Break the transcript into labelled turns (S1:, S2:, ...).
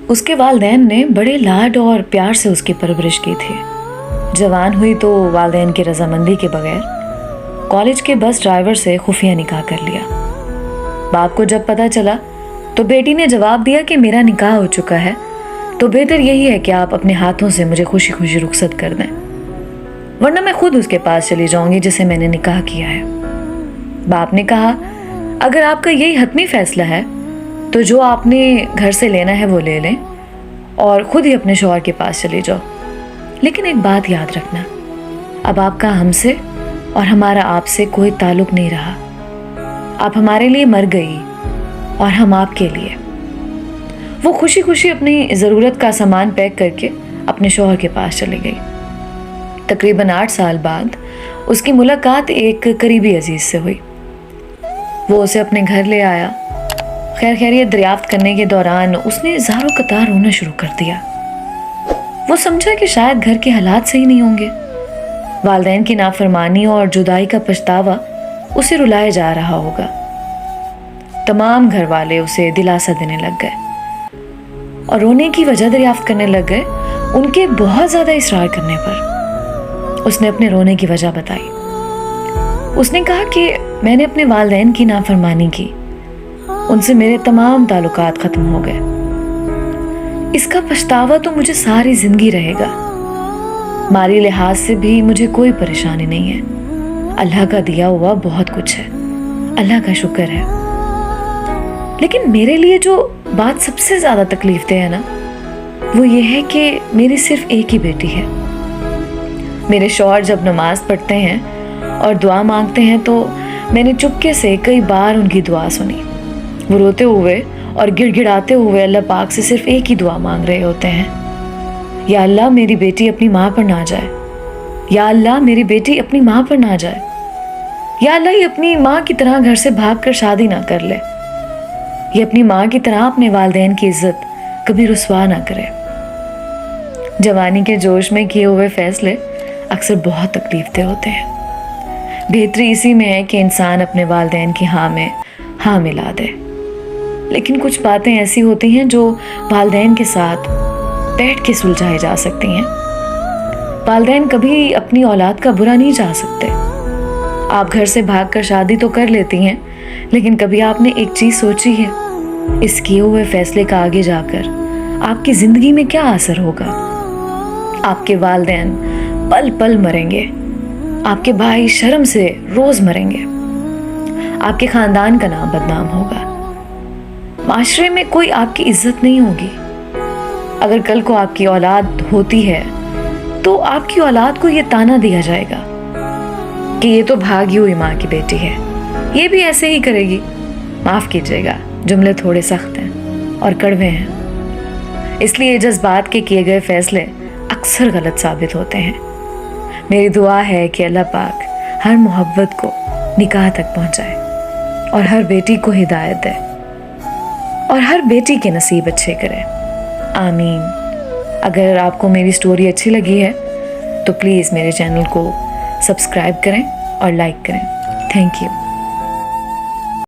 S1: اس کے والدین نے بڑے لاڈ اور پیار سے اس کی پرورش کی تھی۔ جوان ہوئی تو والدین کی رضامندی کے بغیر کالج کے بس ڈرائیور سے خفیہ نکاح کر لیا۔ باپ کو جب پتہ چلا تو بیٹی نے جواب دیا کہ میرا نکاح ہو چکا ہے تو بہتر یہی ہے کہ آپ اپنے ہاتھوں سے مجھے خوشی خوشی رخصت کر دیں، ورنہ میں خود اس کے پاس چلی جاؤں گی جسے میں نے نکاح کیا ہے۔ باپ نے کہا اگر آپ کا یہی حتمی فیصلہ ہے تو جو آپ نے گھر سے لینا ہے وہ لے لیں اور خود ہی اپنے شوہر کے پاس چلی جاؤ، لیکن ایک بات یاد رکھنا، اب آپ کا ہم سے اور ہمارا آپ سے کوئی تعلق نہیں رہا، آپ ہمارے لیے مر گئی اور ہم آپ کے لیے۔ وہ خوشی خوشی اپنی ضرورت کا سامان پیک کر کے اپنے شوہر کے پاس چلی گئی۔ تقریباً 8 سال بعد اس کی ملاقات ایک قریبی عزیز سے ہوئی۔ وہ اسے اپنے گھر لے آیا۔ خیریت دریافت کرنے کے دوران اس نے زاروں قطار رونا شروع کر دیا۔ وہ سمجھا کہ شاید گھر کے حالات صحیح نہیں ہوں گے، والدین کی نافرمانی اور جدائی کا پچھتاوا اسے رلائے جا رہا ہوگا۔ تمام گھر والے اسے دلاسا دینے لگ گئے اور رونے کی وجہ دریافت کرنے لگ گئے۔ ان کے بہت زیادہ اصرار کرنے پر اس نے اپنے رونے کی وجہ بتائی۔ اس نے کہا کہ میں نے اپنے والدین کی نافرمانی کی، ان سے میرے تمام تعلقات ختم ہو گئے، اس کا پچھتاوا تو مجھے ساری زندگی رہے گا۔ مالی لحاظ سے بھی مجھے کوئی پریشانی نہیں ہے، اللہ کا دیا ہوا بہت کچھ ہے، اللہ کا شکر ہے۔ لیکن میرے لیے جو بات سب سے زیادہ تکلیف دہ ہے نا، وہ یہ ہے کہ میری صرف ایک ہی بیٹی ہے۔ میرے شوہر جب نماز پڑھتے ہیں اور دعا مانگتے ہیں تو میں نے چپکے سے کئی بار ان کی دعا سنی۔ وہ روتے ہوئے اور گڑ گڑاتے ہوئے اللہ پاک سے صرف ایک ہی دعا مانگ رہے ہوتے ہیں، یا اللہ میری بیٹی اپنی ماں پر نہ جائے، یا اللہ میری بیٹی اپنی ماں پر نہ جائے، یا اللہ یہ اپنی ماں کی طرح گھر سے بھاگ کر شادی نہ کر لے، یہ اپنی ماں کی طرح اپنے والدین کی عزت کبھی رسوا نہ کرے۔ جوانی کے جوش میں کیے ہوئے فیصلے اکثر بہت تکلیف دہ ہوتے ہیں۔ بہتری اسی میں ہے کہ انسان اپنے والدین کی ہاں میں ہاں ملا دے، لیکن کچھ باتیں ایسی ہوتی ہیں جو والدین کے ساتھ بیٹھ کے سلجھائی جا سکتی ہیں۔ والدین کبھی اپنی اولاد کا برا نہیں چاہ سکتے۔ آپ گھر سے بھاگ کر شادی تو کر لیتی ہیں، لیکن کبھی آپ نے ایک چیز سوچی ہے، اس کیے ہوئے فیصلے کا آگے جا کر آپ کی زندگی میں کیا اثر ہوگا؟ آپ کے والدین پل پل مریں گے، آپ کے بھائی شرم سے روز مریں گے، آپ کے خاندان کا نام بدنام ہوگا، معاشرے میں کوئی آپ کی عزت نہیں ہوگی۔ اگر کل کو آپ کی اولاد ہوتی ہے تو آپ کی اولاد کو یہ طعنہ دیا جائے گا کہ یہ تو بھاگی ہوئی ماں کی بیٹی ہے، یہ بھی ایسے ہی کرے گی۔ معاف کیجیے گا، جملے تھوڑے سخت ہیں اور کڑوے ہیں، اس لیے جذبات کے کیے گئے فیصلے اکثر غلط ثابت ہوتے ہیں۔ میری دعا ہے کہ اللہ پاک ہر محبت کو نکاح تک پہنچائے اور ہر بیٹی کو ہدایت دے اور ہر بیٹی کے نصیب اچھے کرے، آمین۔ اگر آپ کو میری سٹوری اچھی لگی ہے تو پلیز میرے چینل کو سبسکرائب کریں اور لائک کریں۔ Thank you.